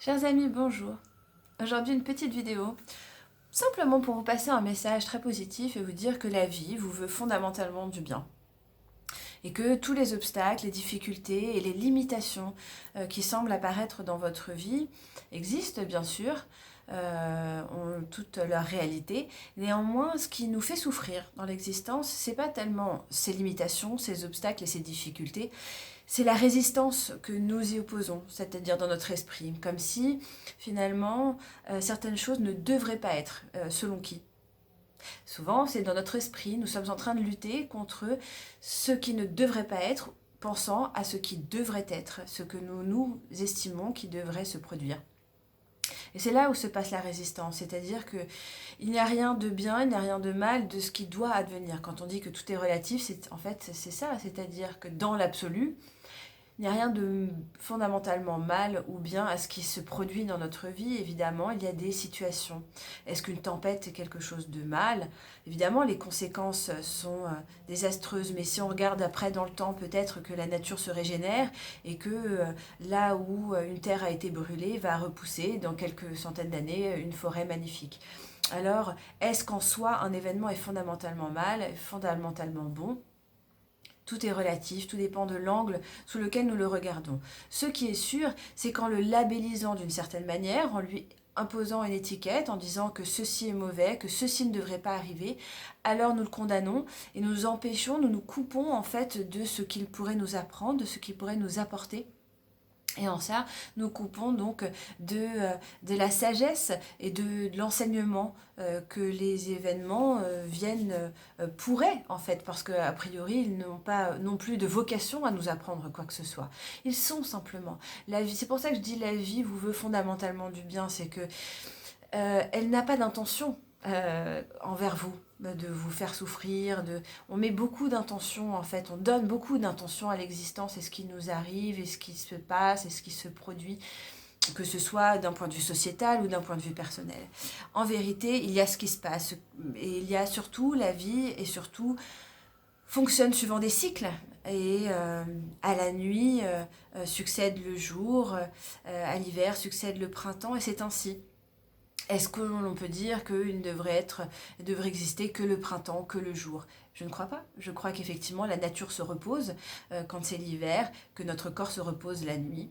Chers amis, bonjour. Aujourd'hui, une petite vidéo, simplement pour vous passer un message très positif et vous dire que la vie vous veut fondamentalement du bien. Et que tous les obstacles, les difficultés et les limitations qui semblent apparaître dans votre vie existent, bien sûr, ont toute leur réalité. Néanmoins, ce qui nous fait souffrir dans l'existence, c'est pas tellement ces limitations, ces obstacles et ces difficultés, c'est la résistance que nous y opposons, c'est-à-dire dans notre esprit, comme si finalement certaines choses ne devraient pas être, selon qui. Souvent, c'est dans notre esprit, nous sommes en train de lutter contre ce qui ne devrait pas être, pensant à ce qui devrait être, ce que nous estimons qui devrait se produire. Et c'est là où se passe la résistance, c'est-à-dire que il n'y a rien de bien, il n'y a rien de mal de ce qui doit advenir. Quand on dit que tout est relatif, en fait c'est ça, c'est-à-dire que dans l'absolu, il n'y a rien de fondamentalement mal ou bien à ce qui se produit dans notre vie. Évidemment, il y a des situations. Est-ce qu'une tempête est quelque chose de mal? Évidemment, les conséquences sont désastreuses, mais si on regarde après dans le temps, peut-être que la nature se régénère et que là où une terre a été brûlée va repousser dans quelques centaines d'années une forêt magnifique. Alors, est-ce qu'en soi, un événement est fondamentalement mal, fondamentalement bon? Tout est relatif, tout dépend de l'angle sous lequel nous le regardons. Ce qui est sûr, c'est qu'en le labellisant d'une certaine manière, en lui imposant une étiquette, en disant que ceci est mauvais, que ceci ne devrait pas arriver, alors nous le condamnons et nous empêchons, nous nous coupons en fait de ce qu'il pourrait nous apprendre, de ce qu'il pourrait nous apporter. Et en ça, nous coupons donc de la sagesse et de l'enseignement que les événements pourraient en fait, parce qu'a priori, ils n'ont pas non plus de vocation à nous apprendre quoi que ce soit. Ils sont simplement. La vie, c'est pour ça que je dis la vie vous veut fondamentalement du bien, c'est que elle n'a pas d'intention envers vous, de vous faire souffrir. On met beaucoup d'intention en fait, on donne beaucoup d'intention à l'existence et ce qui nous arrive et ce qui se passe et ce qui se produit, que ce soit d'un point de vue sociétal ou d'un point de vue personnel. En vérité, il y a ce qui se passe et il y a surtout la vie et surtout fonctionne suivant des cycles. Et à la nuit succède le jour, à l'hiver succède le printemps et c'est ainsi. Est-ce que l'on peut dire qu'il ne devrait exister que le printemps, que le jour? Je ne crois pas. Je crois qu'effectivement la nature se repose quand c'est l'hiver, que notre corps se repose la nuit,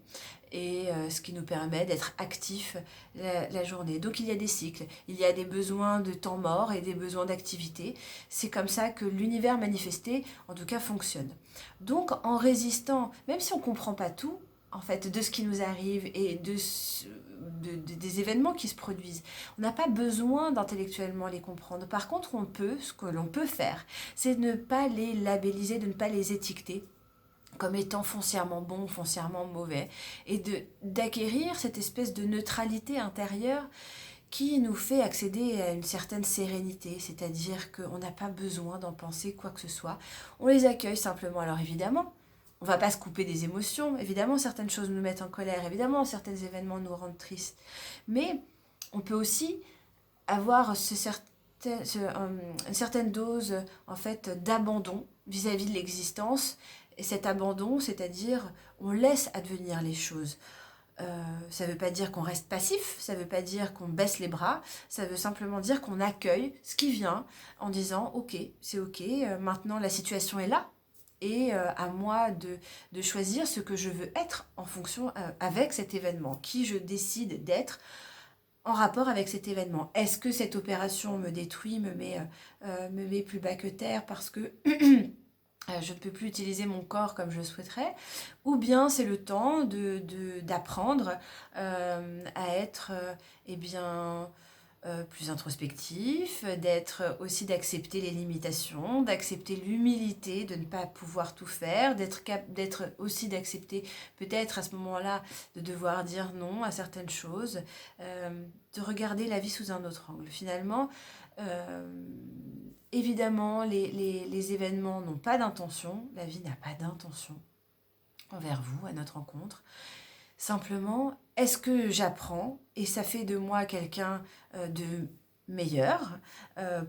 et ce qui nous permet d'être actifs la journée. Donc il y a des cycles, il y a des besoins de temps mort et des besoins d'activité. C'est comme ça que l'univers manifesté, en tout cas, fonctionne. Donc en résistant, même si on ne comprend pas tout, en fait, de ce qui nous arrive et des événements qui se produisent. On n'a pas besoin d'intellectuellement les comprendre. Par contre, ce que l'on peut faire, c'est de ne pas les labelliser, de ne pas les étiqueter comme étant foncièrement bons, foncièrement mauvais, et d'acquérir cette espèce de neutralité intérieure qui nous fait accéder à une certaine sérénité, c'est-à-dire qu'on n'a pas besoin d'en penser quoi que ce soit. On les accueille simplement. Alors évidemment, on ne va pas se couper des émotions. Évidemment, certaines choses nous mettent en colère. Évidemment, certains événements nous rendent tristes. Mais on peut aussi avoir une certaine dose en fait d'abandon vis-à-vis de l'existence. Et cet abandon, c'est-à-dire on laisse advenir les choses. Ça ne veut pas dire qu'on reste passif, ça ne veut pas dire qu'on baisse les bras, ça veut simplement dire qu'on accueille ce qui vient en disant ok, c'est ok, maintenant la situation est là, et à moi de choisir ce que je veux être en fonction avec cet événement, qui je décide d'être en rapport avec cet événement. Est-ce que cette opération me détruit, me met plus bas que terre parce que je ne peux plus utiliser mon corps comme je le souhaiterais, ou bien c'est le temps d'apprendre à être eh bien, plus introspectif, d'accepter les limitations, d'accepter l'humilité de ne pas pouvoir tout faire, d'être aussi d'accepter peut-être à ce moment-là de devoir dire non à certaines choses, de regarder la vie sous un autre angle. Finalement, euh, évidemment, les événements n'ont pas d'intention, la vie n'a pas d'intention envers vous, à notre rencontre. Simplement, est-ce que j'apprends et ça fait de moi quelqu'un de meilleur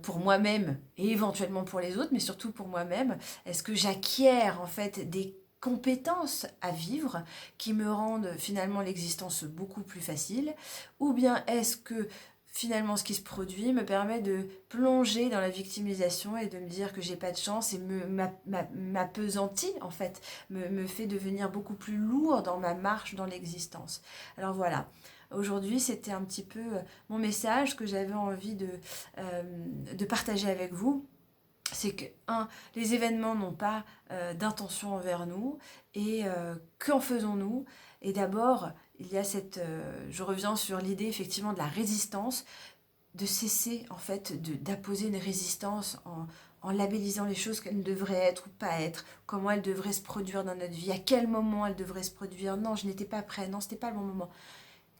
pour moi-même et éventuellement pour les autres, mais surtout pour moi-même? Est-ce que j'acquiers en fait des compétences à vivre qui me rendent finalement l'existence beaucoup plus facile, ou bien est-ce que finalement ce qui se produit me permet de plonger dans la victimisation et de me dire que j'ai pas de chance et m'appesantit en fait, me fait devenir beaucoup plus lourd dans ma marche dans l'existence. Alors voilà, aujourd'hui c'était un petit peu mon message que j'avais envie de partager avec vous. C'est que, les événements n'ont pas d'intention envers nous, et qu'en faisons-nous? Et d'abord, il y a je reviens sur l'idée effectivement de la résistance, de cesser en fait d'apposer une résistance en labellisant les choses qu'elles devraient être ou pas être, comment elles devraient se produire dans notre vie, à quel moment elles devraient se produire. Non, je n'étais pas prête, non, c'était pas le bon moment.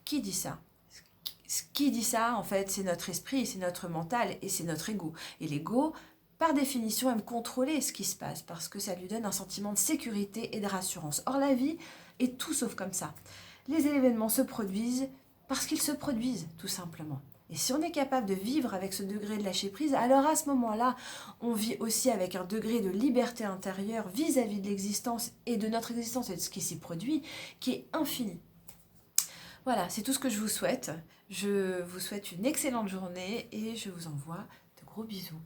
Qui dit ça? Qui dit ça, en fait, c'est notre esprit, c'est notre mental et c'est notre ego. Et l'ego, par définition, aime contrôler ce qui se passe parce que ça lui donne un sentiment de sécurité et de rassurance. Or, la vie est tout sauf comme ça. Les événements se produisent parce qu'ils se produisent, tout simplement. Et si on est capable de vivre avec ce degré de lâcher prise, alors à ce moment-là, on vit aussi avec un degré de liberté intérieure vis-à-vis de l'existence et de notre existence et de ce qui s'y produit, qui est infini. Voilà, c'est tout ce que je vous souhaite. Je vous souhaite une excellente journée et je vous envoie de gros bisous.